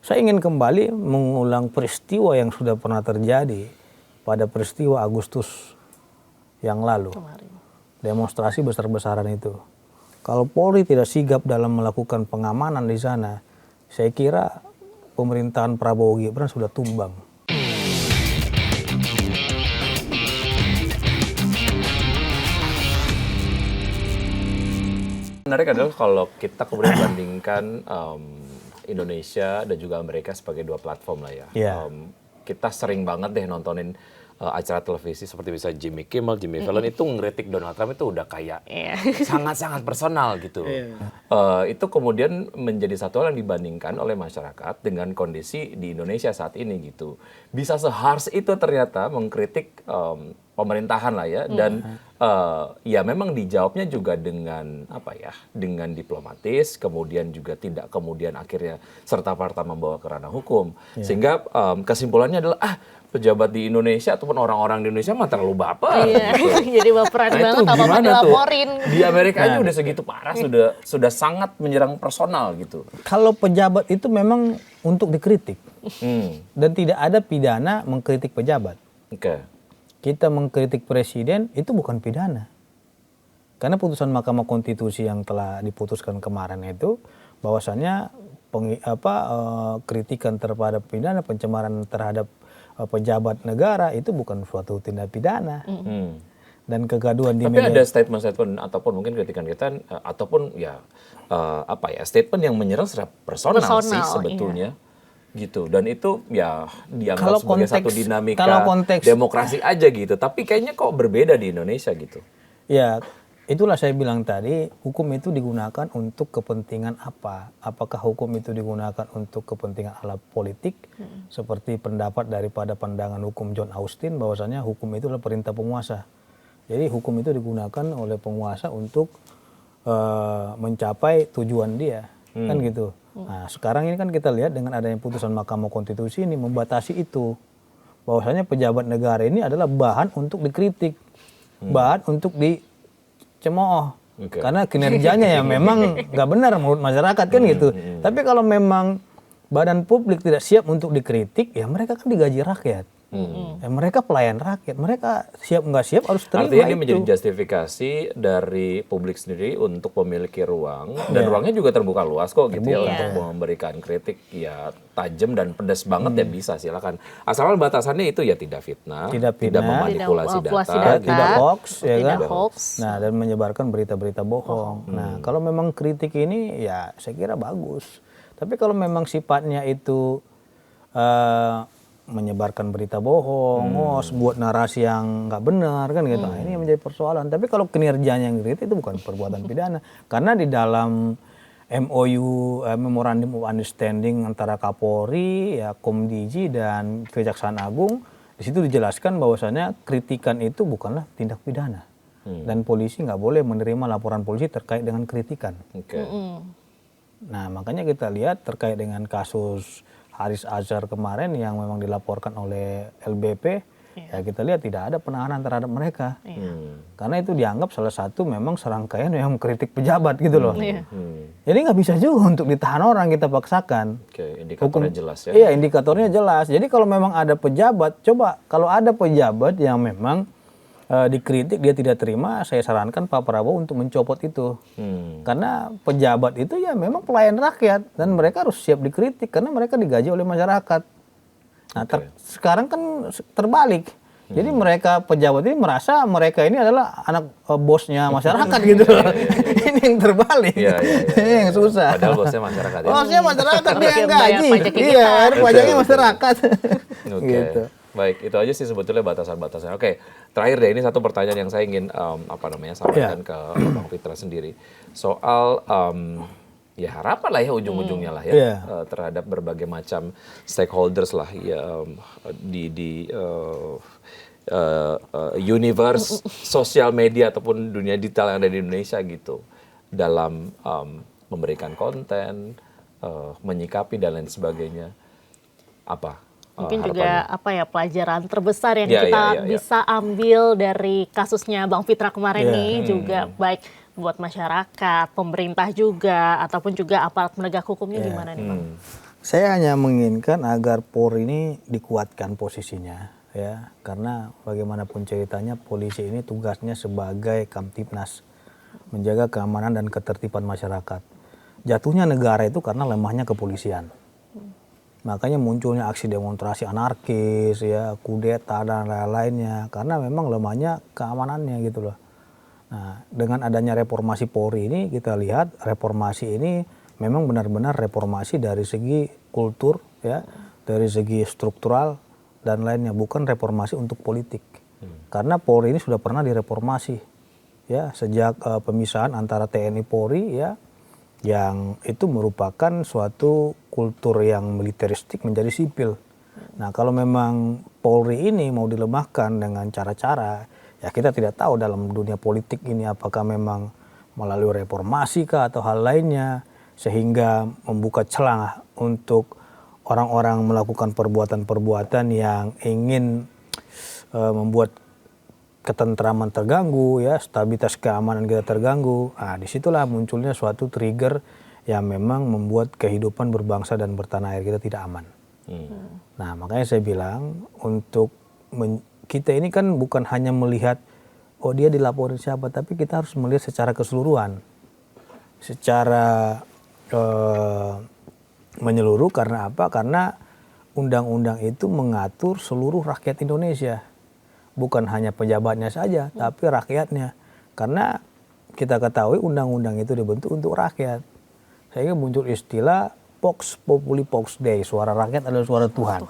Saya ingin kembali mengulang peristiwa yang sudah pernah terjadi pada peristiwa Agustus yang lalu. Demonstrasi besar-besaran itu. Kalau Polri tidak sigap dalam melakukan pengamanan di sana, saya kira pemerintahan Prabowo Gibran sudah tumbang. Menarik adalah kalau kita kemudian bandingkan Indonesia dan juga Amerika sebagai dua platform lah ya. Yeah. Kita sering banget deh nontonin acara televisi seperti bisa Jimmy Kimmel, Jimmy Fallon itu ngeritik Donald Trump itu udah kayak sangat-sangat personal gitu. Itu kemudian menjadi satu hal yang dibandingkan oleh masyarakat dengan kondisi di Indonesia saat ini gitu. Bisa se-harsh itu ternyata mengkritik pemerintahan lah ya, dan ya memang dijawabnya juga dengan apa ya, dengan diplomatis, kemudian juga tidak kemudian akhirnya serta-merta membawa ke ranah hukum, sehingga kesimpulannya adalah pejabat di Indonesia ataupun orang-orang di Indonesia mah terlalu baper. Gitu. Jadi baperan banget apa-apa dilaporin. Di Amerika aja udah segitu parah, sudah sangat menyerang personal gitu. Kalau pejabat itu memang untuk dikritik dan tidak ada pidana mengkritik pejabat. Oke. Kita mengkritik presiden itu bukan pidana. Karena putusan Mahkamah Konstitusi yang telah diputuskan kemarin itu bahwasannya kritikan terhadap pidana, pencemaran terhadap pejabat negara itu bukan suatu tindak pidana. Dan kegaduhan di media. Tapi ada statement ataupun mungkin kritikan kita ataupun ya statement yang menyerang secara personal sih sebetulnya. Gitu, dan itu ya dianggap sebagai satu dinamika demokrasi aja gitu, tapi kayaknya kok berbeda di Indonesia gitu. Ya, itulah saya bilang tadi, hukum itu digunakan untuk kepentingan apa? Apakah hukum itu digunakan untuk kepentingan ala politik, seperti pendapat daripada pandangan hukum John Austin, bahwasanya hukum itu adalah perintah penguasa. Jadi hukum itu digunakan oleh penguasa untuk mencapai tujuan dia, kan gitu. Nah, sekarang ini kan kita lihat dengan adanya putusan Mahkamah Konstitusi ini membatasi itu. Bahwasanya pejabat negara ini adalah bahan untuk dikritik, bahan untuk dicemooh. Karena kinerjanya ya memang nggak benar menurut masyarakat kan gitu. Tapi kalau memang badan publik tidak siap untuk dikritik, ya mereka kan digaji rakyat. Mereka pelayan rakyat, mereka siap nggak siap harus terima. Artinya itu. dia menjadi justifikasi dari publik sendiri untuk memiliki ruang, dan ruangnya juga terbuka luas kok gitu ya untuk memberikan kritik ya tajam dan pedas banget ya bisa silakan. Asalkan batasannya itu ya tidak fitnah, tidak memanipulasi data, tidak hoax, ya kan? Hoax. Nah, dan menyebarkan berita-berita bohong. Nah, kalau memang kritik ini ya saya kira bagus. Tapi kalau memang sifatnya itu menyebarkan berita bohong, buat narasi yang nggak benar kan gitu. Nah, ini menjadi persoalan. Tapi kalau kinerjanya yang kritik itu bukan perbuatan pidana. Karena di dalam MOU, Memorandum of Understanding antara Kapolri, ya Komdiji dan Kejaksaan Agung, di situ dijelaskan bahwasannya kritikan itu bukanlah tindak pidana. Dan polisi nggak boleh menerima laporan polisi terkait dengan kritikan. Nah, makanya kita lihat terkait dengan kasus Haris Azhar kemarin yang memang dilaporkan oleh LBP, ya kita lihat tidak ada penahanan terhadap mereka. Karena itu dianggap salah satu memang serangkaian yang mengkritik pejabat gitu loh. Jadi nggak bisa juga untuk ditahan orang, kita paksakan. Indikatornya jelas ya. Iya, indikatornya jelas. Jadi kalau memang ada pejabat, coba kalau ada pejabat yang memang dikritik dia tidak terima, saya sarankan Pak Prabowo untuk mencopot itu. Karena pejabat itu ya memang pelayan rakyat dan mereka harus siap dikritik karena mereka digaji oleh masyarakat. Nah, sekarang kan terbalik. Jadi mereka pejabat ini merasa mereka ini adalah anak bosnya masyarakat gitu. Ini yang terbalik. Ini yang susah. Padahal bosnya masyarakat. Bosnya masyarakat dia yang gaji. Iya, pajaknya masyarakat. Gitu. Baik, itu aja sih sebetulnya batasan-batasan. Oke, terakhir deh, ini satu pertanyaan yang saya ingin sampaikan ke Bang Fitra sendiri. Soal ya harapan lah ya ujung-ujungnya lah ya terhadap berbagai macam stakeholders lah ya di universe sosial media ataupun dunia digital yang ada di Indonesia gitu, dalam memberikan konten, menyikapi dan lain sebagainya. Apa? Mungkin juga pelajaran terbesar yang kita bisa ambil dari kasusnya Bang Fitra kemarin nih juga baik buat masyarakat, pemerintah juga ataupun juga aparat penegak hukumnya gimana nih Bang? Saya hanya menginginkan agar Polri ini dikuatkan posisinya, ya, karena bagaimanapun ceritanya polisi ini tugasnya sebagai Kamtibnas, menjaga keamanan dan ketertiban masyarakat. Jatuhnya negara itu karena lemahnya kepolisian. Makanya munculnya aksi demonstrasi anarkis, ya, kudeta dan lain-lainnya, karena memang lemahnya keamanannya gitu loh. Nah, dengan adanya reformasi Polri ini kita lihat reformasi ini memang benar-benar reformasi dari segi kultur, ya, dari segi struktural dan lainnya, bukan reformasi untuk politik. Karena Polri ini sudah pernah direformasi, ya, sejak pemisahan antara TNI Polri, ya, yang itu merupakan suatu kultur yang militeristik menjadi sipil. Nah, kalau memang Polri ini mau dilemahkan dengan cara-cara, ya kita tidak tahu dalam dunia politik ini apakah memang melalui reformasi kah atau hal lainnya, sehingga membuka celah untuk orang-orang melakukan perbuatan-perbuatan yang ingin membuat ketentraman terganggu, ya, stabilitas keamanan kita terganggu. Nah, disitulah munculnya suatu trigger yang memang membuat kehidupan berbangsa dan bertanah air kita tidak aman. Nah, makanya saya bilang untuk kita ini kan bukan hanya melihat oh dia dilaporin siapa, tapi kita harus melihat secara keseluruhan, secara menyeluruh. Karena apa? Karena undang-undang itu mengatur seluruh rakyat Indonesia, bukan hanya pejabatnya saja, tapi rakyatnya. Karena kita ketahui undang-undang itu dibentuk untuk rakyat, sehingga muncul istilah Vox Populi Vox Dei, suara rakyat adalah suara Tuhan.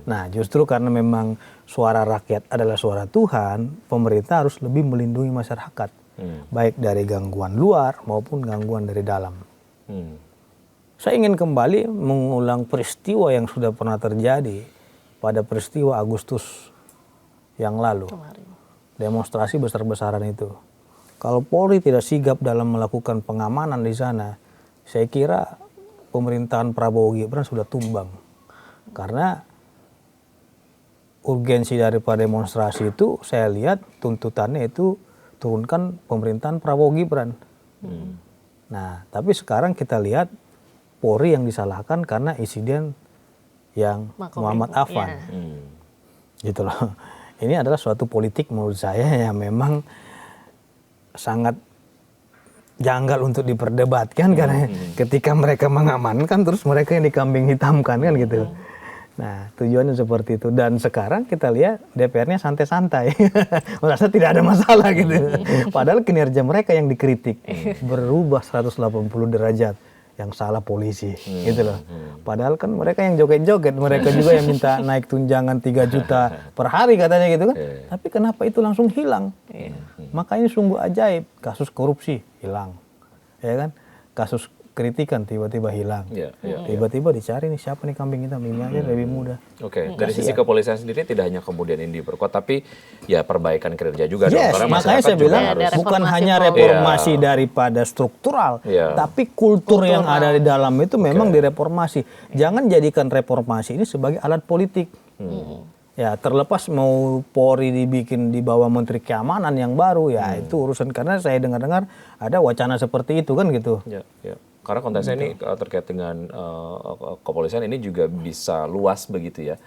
Nah, justru karena memang suara rakyat adalah suara Tuhan, pemerintah harus lebih melindungi masyarakat, baik dari gangguan luar maupun gangguan dari dalam. Saya ingin kembali mengulang peristiwa yang sudah pernah terjadi pada peristiwa Agustus yang lalu. Demonstrasi besar-besaran itu. Kalau Polri tidak sigap dalam melakukan pengamanan di sana, saya kira pemerintahan Prabowo Gibran sudah tumbang. Karena urgensi daripada demonstrasi itu saya lihat tuntutannya itu turunkan pemerintahan Prabowo Gibran. Nah, tapi sekarang kita lihat Polri yang disalahkan karena insiden yang Muhammad Afan. Gitu loh. Ini adalah suatu politik menurut saya yang memang sangat janggal untuk diperdebatkan, karena ketika mereka mengamankan terus mereka yang dikambing hitamkan kan gitu. Nah, tujuannya seperti itu. Dan sekarang kita lihat DPR-nya santai-santai, merasa tidak ada masalah gitu. Padahal kinerja mereka yang dikritik, berubah 180 derajat. Yang salah polisi, gitu loh. Padahal kan mereka yang joget-joget, mereka juga yang minta naik tunjangan 3 juta per hari katanya gitu kan. Tapi kenapa itu langsung hilang? Maka ini sungguh ajaib. Kasus korupsi hilang, ya kan? Kasus kritikan tiba-tiba hilang. Tiba-tiba dicari nih siapa nih kambing hitam, ini aja lebih mudah. Oke, dari sisi kepolisian sendiri tidak hanya kemudian ini diperkuat, tapi ya perbaikan kinerja juga dong. Karena makanya saya bilang bukan hanya reformasi daripada struktural, tapi kultur yang ada di dalam itu memang direformasi. Jangan jadikan reformasi ini sebagai alat politik. Ya, terlepas mau Polri dibikin di bawah Menteri Keamanan yang baru, ya itu urusan, karena saya dengar-dengar ada wacana seperti itu kan gitu. Karena konteksnya ini terkait dengan kepolisian ini juga bisa luas begitu ya,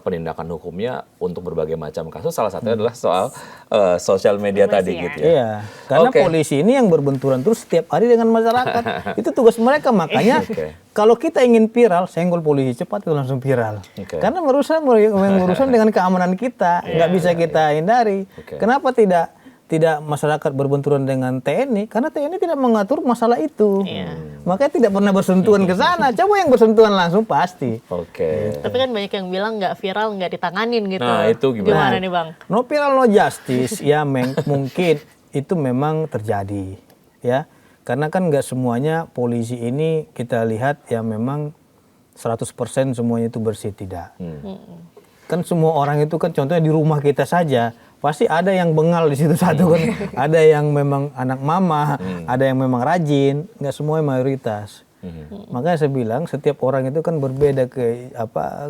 penindakan hukumnya untuk berbagai macam kasus. Salah satunya adalah soal sosial media tadi gitu ya. Iya, karena polisi ini yang berbenturan terus setiap hari dengan masyarakat. Itu tugas mereka, makanya kalau kita ingin viral, senggol polisi cepat itu langsung viral. Karena urusan dengan keamanan kita, nggak bisa kita hindari. Kenapa tidak masyarakat berbenturan dengan TNI? Karena TNI tidak mengatur masalah itu. Makanya tidak pernah bersentuhan ke sana. Coba yang bersentuhan langsung pasti. Tapi kan banyak yang bilang nggak viral, nggak ditanganin gitu. Nah, itu gimana nih Bang? No viral, no justice. Ya mungkin itu memang terjadi. Ya, karena kan nggak semuanya polisi ini kita lihat ya memang 100% semuanya itu bersih, tidak. Kan semua orang itu kan contohnya di rumah kita saja. Pasti ada yang bengal di situ satu kan, ada yang memang anak mama, ada yang memang rajin, nggak semuanya mayoritas. Makanya saya bilang setiap orang itu kan berbeda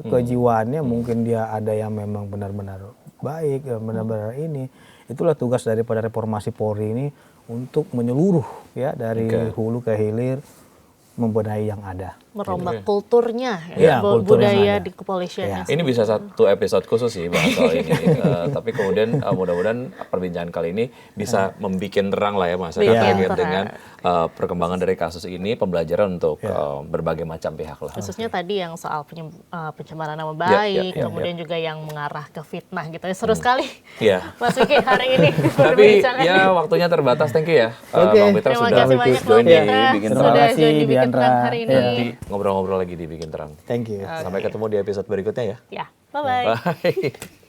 kejiwaannya, mungkin dia ada yang memang benar-benar baik, benar-benar ini. Itulah tugas daripada reformasi Polri ini untuk menyeluruh ya dari hulu ke hilir, membenahi yang ada. merombak kulturnya, Iya, kultur yang budaya ada. di kepolisian. Ini bisa satu episode khusus sih bahas soal ini. Tapi kemudian mudah-mudahan perbincangan kali ini bisa membuat terang lah ya masyarakat Bikin terkait terang. dengan perkembangan dari kasus ini, pembelajaran untuk berbagai macam pihak lah. Khususnya tadi yang soal pencemaran nama baik, ya, kemudian juga yang mengarah ke fitnah gitu ya. Seru sekali Iya. Mas Vicky hari ini Tapi berbincang. ya waktunya terbatas, thank you ya. Oke. Bang Fitra Terima sudah kasih banyak join Bang di Fitra Bikin Terima Terang. sudah kasih, join di Bikin Diandra. Terang hari ini. Nanti ngobrol-ngobrol lagi di Bikin Terang. Thank you. Sampai ketemu di episode berikutnya ya. Ya, bye-bye. Bye.